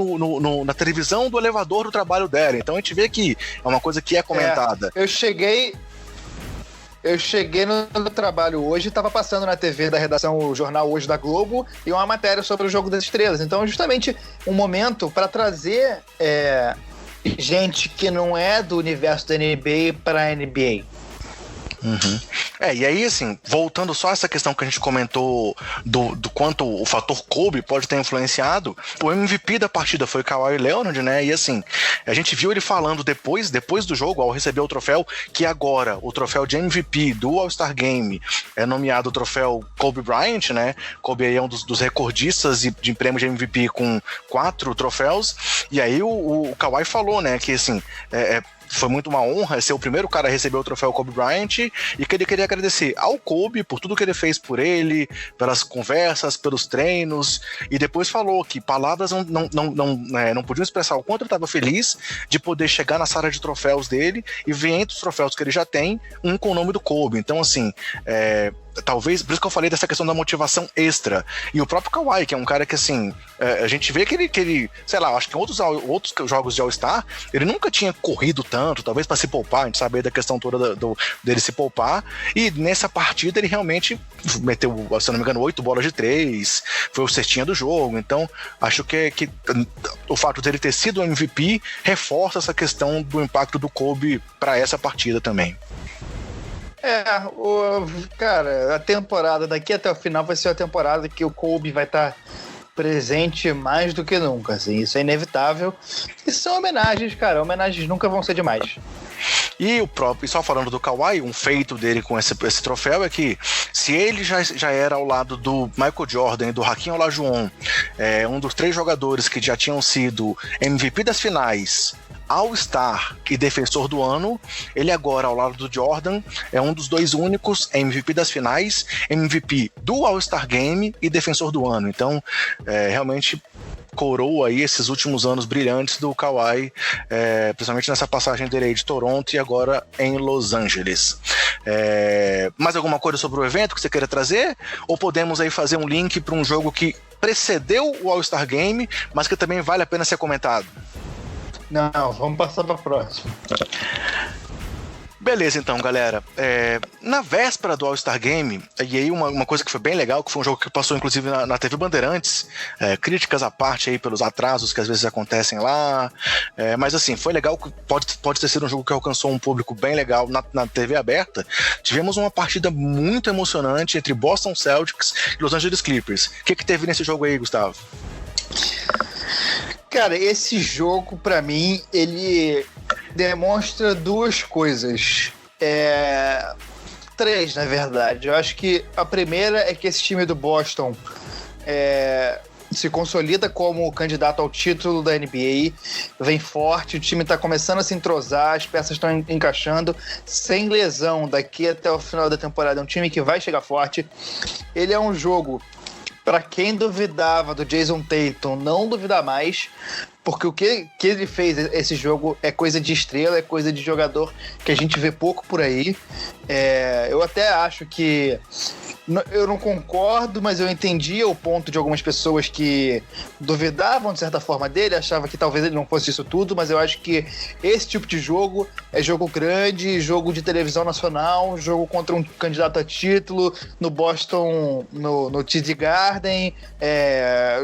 na televisão do elevador do trabalho dela, então a gente vê que é uma coisa que é comentada. Eu cheguei no trabalho hoje, estava passando na TV da redação o Jornal Hoje da Globo e uma matéria sobre o Jogo das Estrelas. Então, justamente um momento para trazer gente que não é do universo da NBA para a NBA. Uhum. E aí, assim, voltando só a essa questão que a gente comentou do quanto o fator Kobe pode ter influenciado, o MVP da partida foi Kawhi Leonard, né? E assim, a gente viu ele falando depois do jogo, ao receber o troféu, que agora o troféu de MVP do All-Star Game é nomeado o troféu Kobe Bryant, né? Kobe aí é um dos recordistas de prêmio de MVP com 4 troféus. E aí o Kawhi falou, né, que assim, foi muito uma honra ser o primeiro cara a receber o troféu Kobe Bryant e que ele queria agradecer ao Kobe por tudo que ele fez por ele, pelas conversas, pelos treinos, e depois falou que palavras não podiam expressar o quanto ele estava feliz de poder chegar na sala de troféus dele e ver entre os troféus que ele já tem, um com o nome do Kobe. Então, assim, talvez, por isso que eu falei dessa questão da motivação extra. E o próprio Kawhi, que é um cara que, assim, a gente vê que ele sei lá, acho que em outros jogos de All-Star, ele nunca tinha corrido tanto, talvez para se poupar, a gente sabe da questão toda dele se poupar, e nessa partida ele realmente meteu, se eu não me engano, 8 bolas de 3, foi o cestinha do jogo. Então acho que o fato dele ter sido o MVP reforça essa questão do impacto do Kobe para essa partida também. Cara, a temporada daqui até o final vai ser a temporada que o Kobe vai estar presente mais do que nunca, assim, isso é inevitável. E são homenagens, cara, homenagens nunca vão ser demais. E só falando do Kawhi, um feito dele com esse troféu é que se ele já era ao lado do Michael Jordan e do Hakeem Olajuwon, um dos 3 jogadores que já tinham sido MVP das finais, All-Star e defensor do ano, ele agora, ao lado do Jordan, é um dos 2 únicos MVP das finais, MVP do All-Star Game e defensor do ano. Então, realmente coroa aí esses últimos anos brilhantes do Kawhi, principalmente nessa passagem dele aí de Toronto e agora em Los Angeles. Mais alguma coisa sobre o evento que você queira trazer? Ou podemos aí fazer um link para um jogo que precedeu o All-Star Game, mas que também vale a pena ser comentado? Não, vamos passar para a próxima. Beleza, então, galera. Na véspera do All-Star Game, e aí uma coisa que foi bem legal, que foi um jogo que passou inclusive na TV Bandeirantes, críticas à parte aí pelos atrasos que às vezes acontecem lá, mas assim, foi legal, pode ter sido um jogo que alcançou um público bem legal na TV aberta. Tivemos uma partida muito emocionante entre Boston Celtics e Los Angeles Clippers. O que teve nesse jogo aí, Gustavo? Cara, esse jogo, pra mim, ele demonstra 2 coisas. 3, na verdade. Eu acho que a primeira é que esse time do Boston se consolida como candidato ao título da NBA, vem forte, o time tá começando a se entrosar, as peças estão encaixando, sem lesão daqui até o final da temporada. É um time que vai chegar forte. Ele é um jogo, para quem duvidava do Jason Tatum, não duvidar mais, porque o que ele fez esse jogo é coisa de estrela, é coisa de jogador que a gente vê pouco por aí. Eu até acho que eu não concordo, mas eu entendia o ponto de algumas pessoas que duvidavam de certa forma dele, achavam que talvez ele não fosse isso tudo, mas eu acho que esse tipo de jogo é jogo grande, jogo de televisão nacional, jogo contra um candidato a título, no Boston, no TD Garden,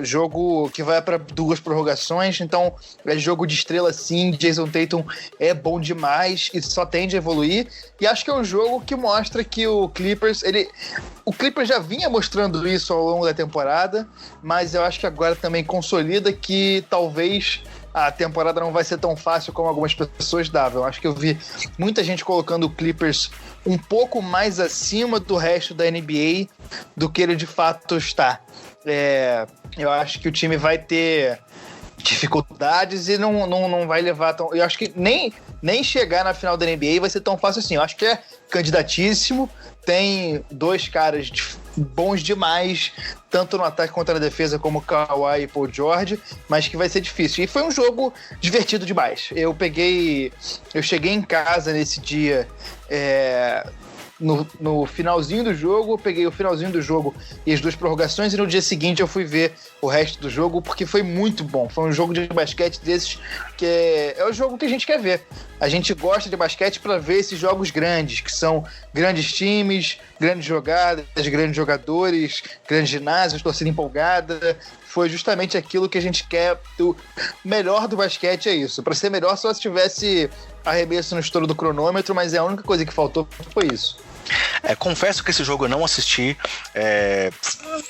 jogo que vai para 2 prorrogações, então é jogo de estrela sim. Jason Tatum é bom demais e só tende a evoluir, e acho que é um jogo que mostra que o Clippers já vinha mostrando isso ao longo da temporada, mas eu acho que agora também consolida que talvez a temporada não vai ser tão fácil como algumas pessoas davam. Eu acho que eu vi muita gente colocando o Clippers um pouco mais acima do resto da NBA do que ele de fato está. Eu acho que o time vai ter dificuldades e não vai levar tão... Eu acho que nem chegar na final da NBA vai ser tão fácil assim. Eu acho que é candidatíssimo. Tem 2 caras bons demais, tanto no ataque quanto na defesa, como Kawhi e Paul George, mas que vai ser difícil. E foi um jogo divertido demais. Eu cheguei em casa nesse dia, no finalzinho do jogo, eu peguei o finalzinho do jogo e as 2 prorrogações, e no dia seguinte eu fui ver o resto do jogo, porque foi muito bom. Foi um jogo de basquete desses que é o jogo que a gente quer ver. A gente gosta de basquete para ver esses jogos grandes, que são grandes times, grandes jogadas, grandes jogadores, grandes ginásios, torcida empolgada. Foi justamente aquilo que a gente quer. O melhor do basquete é isso. Para ser melhor, só se tivesse arremesso no estouro do cronômetro, mas a única coisa que faltou foi isso. Confesso que esse jogo eu não assisti,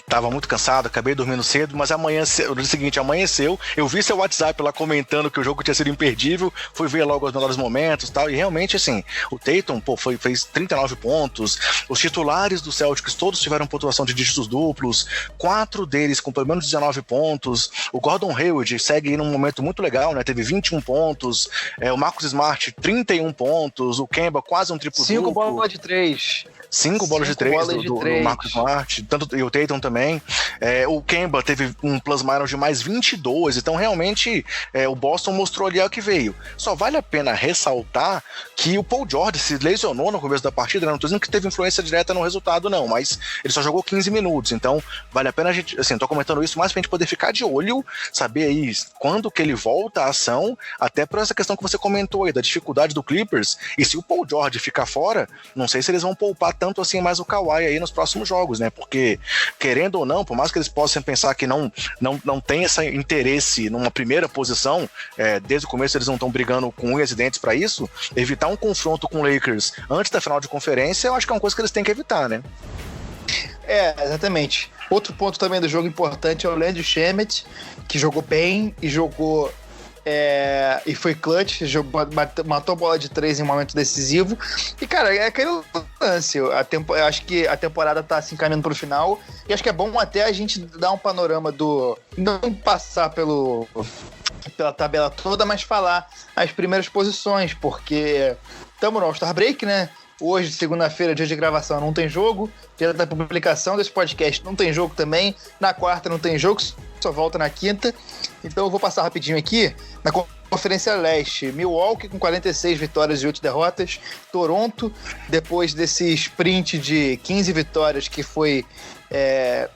tava muito cansado, acabei dormindo cedo, mas no dia seguinte amanheceu, eu vi seu WhatsApp lá comentando que o jogo tinha sido imperdível, fui ver logo os melhores momentos e tal, e realmente assim, o Tatum fez 39 pontos, os titulares do Celtics todos tiveram pontuação de dígitos duplos, 4 deles com pelo menos 19 pontos, o Gordon Hayward segue aí num momento muito legal, né? Teve 21 pontos, o Marcus Smart 31 pontos, o Kemba quase um triplo-duplo. 5 bolas de 3. 5 bolas de 3 do Marcus Smart, e o Tatum também. O Kemba teve um plus-minus de mais 22, então realmente o Boston mostrou ali o que veio. Só vale a pena ressaltar que o Paul George se lesionou no começo da partida, né? Não tô dizendo que teve influência direta no resultado não, mas ele só jogou 15 minutos, então vale a pena a gente, assim, tô comentando isso mais pra gente poder ficar de olho, saber aí quando que ele volta à ação, até por essa questão que você comentou aí, da dificuldade do Clippers, e se o Paul George ficar fora, não sei se eles vão poupar tanto assim mais o Kawhi aí nos próximos jogos, né? Porque, querendo ou não, por mais que eles possam pensar que não tem esse interesse numa primeira posição, desde o começo eles não estão brigando com unhas e dentes pra isso, evitar um confronto com o Lakers antes da final de conferência, eu acho que é uma coisa que eles têm que evitar, né? Exatamente. Outro ponto também do jogo importante é o Landry Shamet, que jogou bem e jogou e foi clutch, matou a bola de 3 em um momento decisivo. E, cara, é aquele lance. Eu acho que a temporada tá se encaminhando pro final. E acho que é bom até a gente dar um panorama do... Não passar pela tabela toda, mas falar as primeiras posições, porque estamos no All-Star Break, né? Hoje, segunda-feira, dia de gravação, não tem jogo. Dia da publicação desse podcast, não tem jogo também. Na quarta não tem jogo, só volta na quinta. Então eu vou passar rapidinho aqui. Na Conferência Leste, Milwaukee com 46 vitórias e 8 derrotas. Toronto, depois desse sprint de 15 vitórias que foi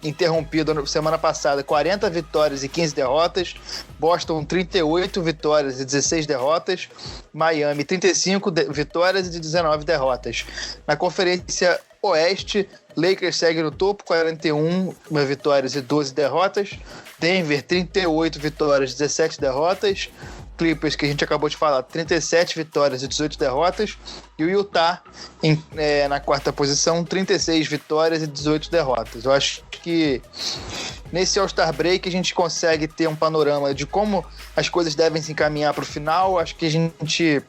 interrompido na semana passada, 40 vitórias e 15 derrotas. Boston, 38 vitórias e 16 derrotas. Miami, 35 vitórias e 19 derrotas. Na Conferência Oeste, Lakers segue no topo, 41 vitórias e 12 derrotas. Denver, 38 vitórias e 17 derrotas. Clippers, que a gente acabou de falar, 37 vitórias e 18 derrotas. E o Utah, na quarta posição, 36 vitórias e 18 derrotas. Eu acho que nesse All-Star Break a gente consegue ter um panorama de como as coisas devem se encaminhar para o final. Acho que a gente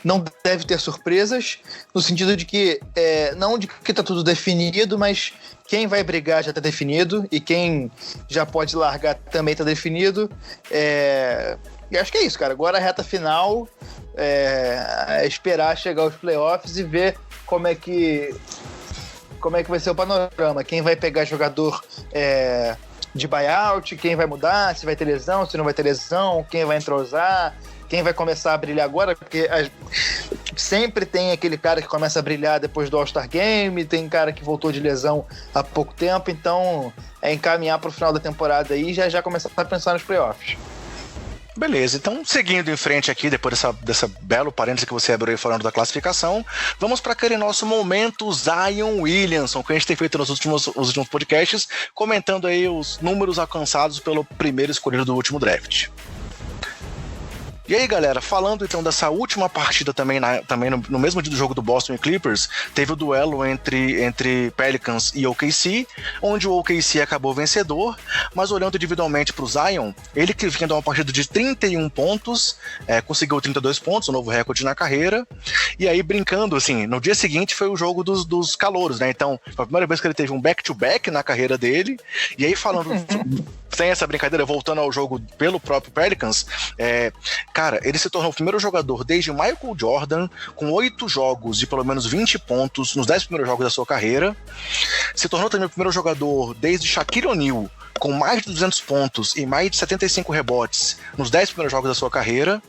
não deve ter surpresas, no sentido de que, não de que está tudo definido, mas quem vai brigar já está definido e quem já pode largar também está definido. E acho que é isso, cara. Agora a reta final é esperar chegar aos playoffs e ver como é que vai ser o panorama. Quem vai pegar jogador de buyout, quem vai mudar, se vai ter lesão, se não vai ter lesão, quem vai entrosar, quem vai começar a brilhar agora, porque sempre tem aquele cara que começa a brilhar depois do All-Star Game, tem cara que voltou de lesão há pouco tempo, então é encaminhar para o final da temporada aí e já começar a pensar nos playoffs. Beleza, então seguindo em frente aqui, depois dessa belo parêntese que você abriu aí falando da classificação, vamos para aquele nosso momento Zion Williamson, que a gente tem feito nos últimos podcasts, comentando aí os números alcançados pelo primeiro escolhido do último draft. E aí, galera, falando então dessa última partida também no mesmo dia do jogo do Boston e Clippers, teve o duelo entre Pelicans e OKC, onde o OKC acabou vencedor, mas olhando individualmente para o Zion, ele que vinha de uma partida de 31 pontos, conseguiu 32 pontos, um novo recorde na carreira, e aí brincando, assim, no dia seguinte foi o jogo dos calouros, né? Então, foi a primeira vez que ele teve um back-to-back na carreira dele, e aí falando... Sem essa brincadeira, voltando ao jogo pelo próprio Pelicans, cara, ele se tornou o primeiro jogador desde Michael Jordan com 8 jogos de pelo menos 20 pontos nos 10 primeiros jogos da sua carreira. Se tornou também o primeiro jogador desde Shaquille O'Neal com mais de 200 pontos e mais de 75 rebotes nos 10 primeiros jogos da sua carreira,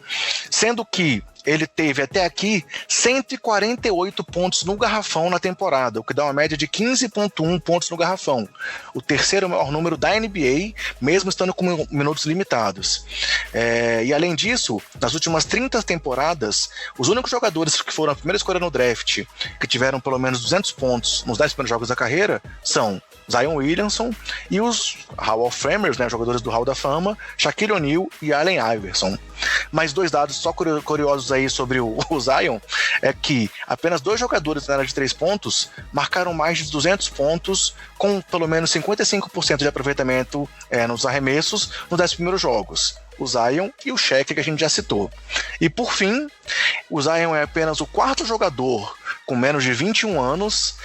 sendo que ele teve até aqui 148 pontos no garrafão na temporada, o que dá uma média de 15,1 pontos no garrafão. O terceiro maior número da NBA, mesmo estando com minutos limitados. E além disso, nas últimas 30 temporadas, os únicos jogadores que foram a primeira escolha no draft, que tiveram pelo menos 200 pontos nos 10 primeiros jogos da carreira, são Zion Williamson e os Hall of Famers, né, jogadores do Hall da Fama, Shaquille O'Neal e Allen Iverson. Mais dois dados só curiosos aí sobre o Zion, é que apenas 2 jogadores na área de 3 pontos marcaram mais de 200 pontos com pelo menos 55% de aproveitamento nos arremessos nos 10 primeiros jogos. O Zion e o Shaq, que a gente já citou. E por fim, o Zion é apenas o 4º jogador com menos de 21 anos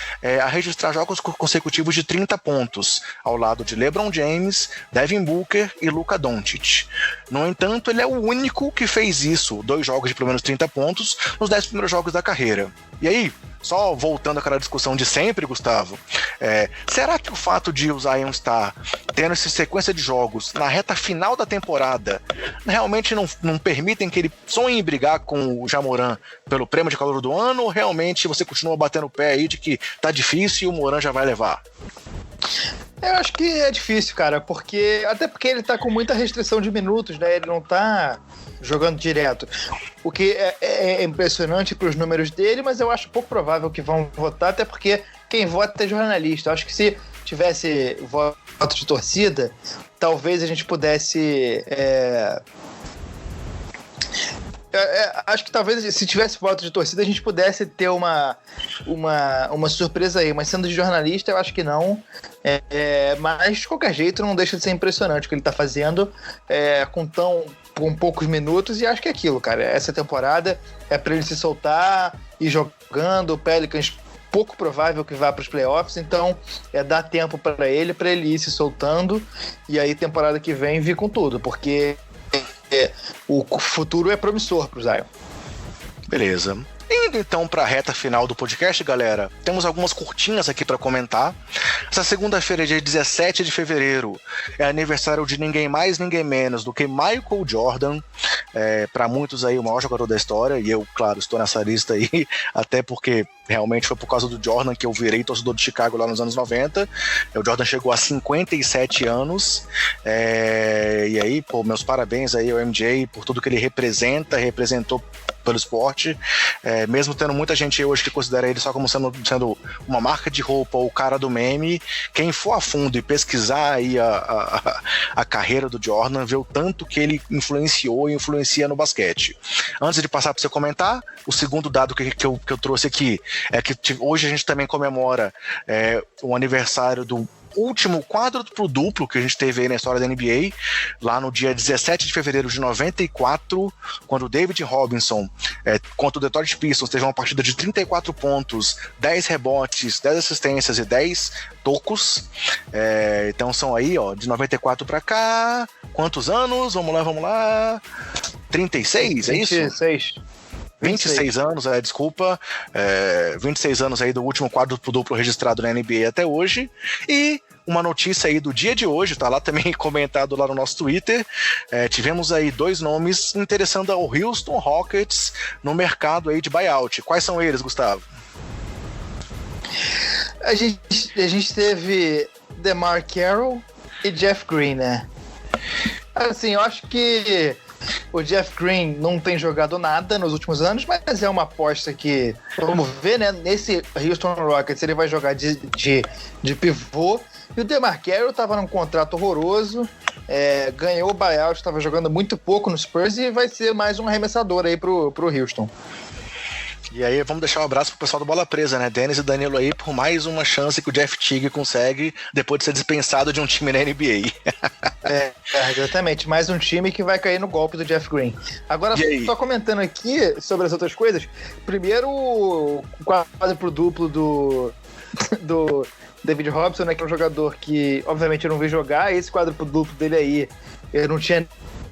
a registrar jogos consecutivos de 30 pontos, ao lado de LeBron James, Devin Booker e Luka Doncic. No entanto, ele é o único que fez isso, 2 jogos de pelo menos 30 pontos, nos 10 primeiros jogos da carreira. E aí, só voltando àquela discussão de sempre, Gustavo, será que o fato de o Zion estar tendo essa sequência de jogos na reta final da temporada realmente não permitem que ele sonhe em brigar com o Ja Morant pelo prêmio de calor do ano, ou realmente você continua batendo o pé aí de que tá difícil e o Morant já vai levar? Eu acho que é difícil, cara, até porque ele tá com muita restrição de minutos, né? Ele não tá jogando direto. O que é impressionante pros números dele, mas eu acho pouco provável que vão votar, até porque quem vota é jornalista. Eu acho que se tivesse voto de torcida, talvez a gente pudesse... acho que talvez se tivesse voto de torcida a gente pudesse ter uma surpresa aí, mas sendo de jornalista eu acho que não. Mas de qualquer jeito não deixa de ser impressionante o que ele tá fazendo com poucos minutos, e acho que é aquilo, cara. Essa temporada é pra ele se soltar e jogando. O Pelicans pouco provável que vá para os playoffs, então dar tempo para ele ir se soltando, e aí temporada que vem vir com tudo, porque o futuro é promissor pro Zion. Beleza. Indo então para a reta final do podcast, galera, temos algumas curtinhas aqui para comentar. Essa segunda-feira, dia 17 de fevereiro, é aniversário de ninguém mais, ninguém menos do que Michael Jordan. Para muitos aí, o maior jogador da história, e eu, claro, estou nessa lista aí, até porque realmente foi por causa do Jordan que eu virei torcedor de Chicago lá nos anos 90. O Jordan chegou a 57 anos. E aí, pô, meus parabéns aí ao MJ por tudo que ele representou pelo esporte, mesmo tendo muita gente hoje que considera ele só como sendo uma marca de roupa ou o cara do meme. Quem for a fundo e pesquisar aí a carreira do Jordan, vê o tanto que ele influenciou e influencia no basquete. Antes de passar para você comentar, o segundo dado que eu trouxe aqui é que hoje a gente também comemora o aniversário do último quádruplo duplo que a gente teve aí na história da NBA, lá no dia 17 de fevereiro de 94, quando o David Robinson, contra o Detroit Pistons, teve uma partida de 34 pontos, 10 rebotes, 10 assistências e 10 tocos. Então são aí, ó, de 94 pra cá, quantos anos? Vamos lá. 36, é isso? 26 anos, desculpa. 26 anos aí do último quádruplo duplo registrado na NBA até hoje. E uma notícia aí do dia de hoje, tá lá também comentado lá no nosso Twitter. Tivemos aí 2 nomes interessando ao Houston Rockets no mercado aí de buyout. Quais são eles, Gustavo? A gente teve DeMar Carroll e Jeff Green, né? Assim, eu acho que o Jeff Green não tem jogado nada nos últimos anos, mas é uma aposta que vamos ver, né? Nesse Houston Rockets ele vai jogar de pivô. E o DeMar Carroll estava num contrato horroroso, ganhou o buyout, estava jogando muito pouco no Spurs e vai ser mais um arremessador aí pro Houston. E aí vamos deixar um abraço pro pessoal do Bola Presa, né? Denis e Danilo aí por mais uma chance que o Jeff Teague consegue depois de ser dispensado de um time na NBA. Exatamente. Mais um time que vai cair no golpe do Jeff Green. Agora, só comentando aqui sobre as outras coisas. Primeiro, o quadro pro duplo do David Robinson, né? Que é um jogador que, obviamente, eu não vi jogar. Esse quadro pro duplo dele aí, eu não tinha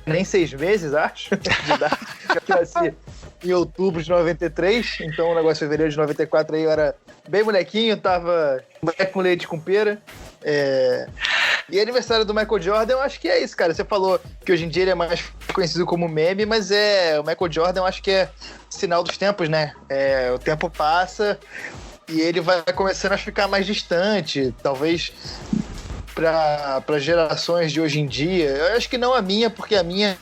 nem 6 meses, acho, de idade. Já nasci em outubro de 93, então o negócio de fevereiro de 94 aí eu era bem molequinho, tava com leite com pera. E aniversário do Michael Jordan, eu acho que é isso, cara. Você falou que hoje em dia ele é mais conhecido como meme, mas o Michael Jordan eu acho que é sinal dos tempos, né? O tempo passa e ele vai começando a ficar mais distante, talvez para gerações de hoje em dia. Eu acho que não a minha, porque a minha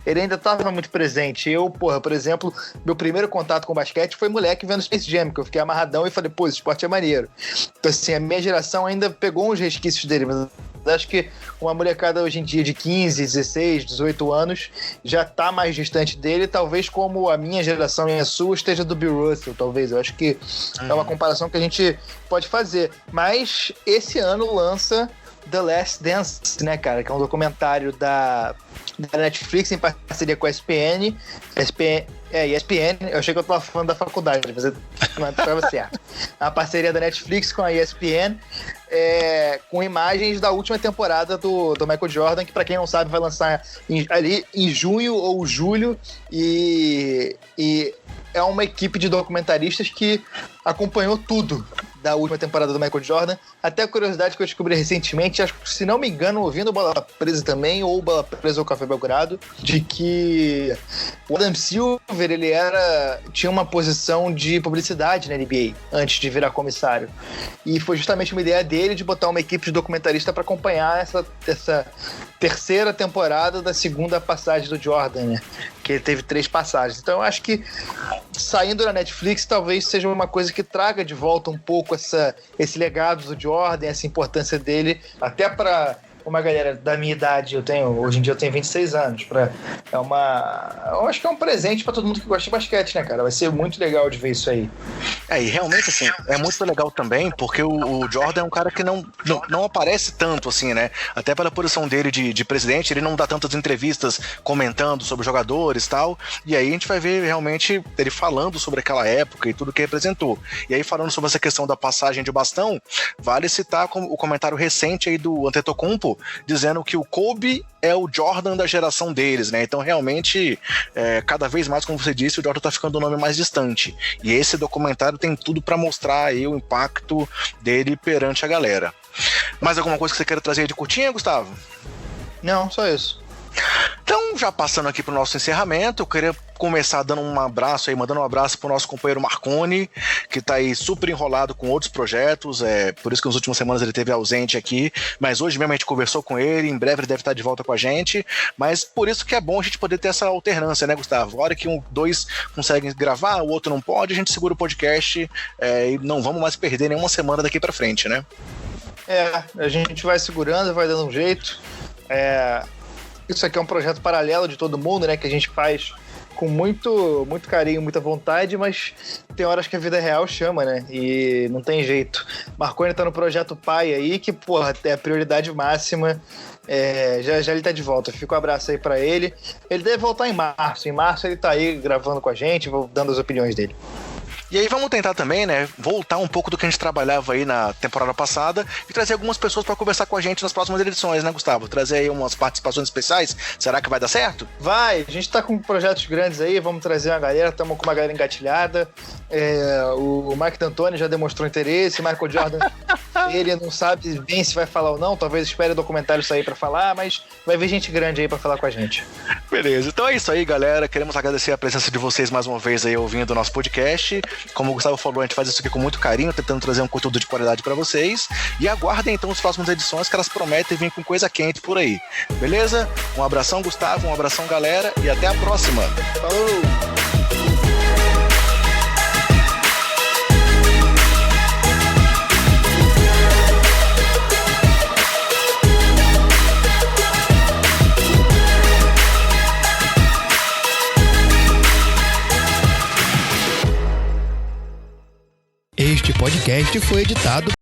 ele ainda estava muito presente. Eu, por exemplo, meu primeiro contato com basquete foi moleque vendo Space Jam, que eu fiquei amarradão e falei, esse esporte é maneiro. Então assim, a minha geração ainda pegou uns resquícios dele, mas acho que uma molecada hoje em dia de 15, 16, 18 anos já tá mais distante dele, talvez como a minha geração e a sua esteja do Bill Russell, talvez. Eu acho que é uma comparação que a gente pode fazer. Mas esse ano lança The Last Dance, né, cara? Que é um documentário da Netflix em parceria com a ESPN. ESPN, eu achei que eu tava falando da faculdade, mas não estava certo. A parceria da Netflix com a ESPN, com imagens da última temporada do Michael Jordan, que pra quem não sabe vai lançar ali em junho ou julho, e é uma equipe de documentaristas que acompanhou tudo da última temporada do Michael Jordan. Até a curiosidade que eu descobri recentemente, acho que, se não me engano, ouvindo o Bola Presa também, ou o Bola Presa ou Café Belgrado, de que o Adam Silver, ele tinha uma posição de publicidade na NBA antes de virar comissário. E foi justamente uma ideia dele de botar uma equipe de documentarista para acompanhar essa terceira temporada da segunda passagem do Jordan, né? Que ele teve 3 passagens. Então eu acho que saindo da Netflix talvez seja uma coisa que traga de volta um pouco esse legado do Jordan, essa importância dele, até para uma galera da minha idade. Hoje em dia eu tenho 26 anos. Eu acho que é um presente para todo mundo que gosta de basquete, né, cara? Vai ser muito legal de ver isso aí. E realmente, assim, é muito legal também, porque o Jordan é um cara que não aparece tanto, assim, né? Até pela posição dele de presidente, ele não dá tantas entrevistas comentando sobre jogadores e tal. E aí a gente vai ver realmente ele falando sobre aquela época e tudo que representou. E aí, falando sobre essa questão da passagem de bastão, vale citar o comentário recente aí do Antetokounmpo, dizendo que o Kobe é o Jordan da geração deles, né? Então, realmente, cada vez mais, como você disse, o Jordan tá ficando um nome mais distante. E esse documentário tem tudo para mostrar aí o impacto dele perante a galera. Mais alguma coisa que você queira trazer aí de curtinha, Gustavo? Não, só isso. Então, já passando aqui pro nosso encerramento, eu queria começar mandando um abraço pro nosso companheiro Marconi, que tá aí super enrolado com outros projetos, por isso que nas últimas semanas ele esteve ausente aqui, mas hoje mesmo a gente conversou com ele, em breve ele deve estar de volta com a gente, mas por isso que é bom a gente poder ter essa alternância, né, Gustavo? A hora que dois conseguem gravar, o outro não pode, a gente segura o podcast e não vamos mais perder nenhuma semana daqui pra frente, né? A gente vai segurando, vai dando um jeito. Isso aqui é um projeto paralelo de todo mundo, né? Que a gente faz com muito, muito carinho, muita vontade, mas tem horas que a vida real chama, né? E não tem jeito. Marconi tá no projeto Pai aí, que, porra, é a prioridade máxima. Já ele tá de volta. Fica um abraço aí pra ele. Ele deve voltar em março. Em março ele tá aí gravando com a gente, dando as opiniões dele. E aí vamos tentar também, né, voltar um pouco do que a gente trabalhava aí na temporada passada e trazer algumas pessoas para conversar com a gente nas próximas edições, né, Gustavo? Trazer aí umas participações especiais. Será que vai dar certo? Vai, a gente tá com projetos grandes aí, vamos trazer uma galera, estamos com uma galera engatilhada. O Mike D'Antoni já demonstrou interesse, Michael Jordan, ele não sabe bem se vai falar ou não, talvez espere o documentário sair para falar, mas vai vir gente grande aí para falar com a gente. Beleza, então é isso aí, galera. Queremos agradecer a presença de vocês mais uma vez aí ouvindo o nosso podcast. Como o Gustavo falou, a gente faz isso aqui com muito carinho, tentando trazer um conteúdo de qualidade para vocês. E aguardem então as próximas edições, que elas prometem vir com coisa quente por aí. Beleza? Um abração, Gustavo, um abração, galera, e até a próxima. Falou! Este podcast foi editado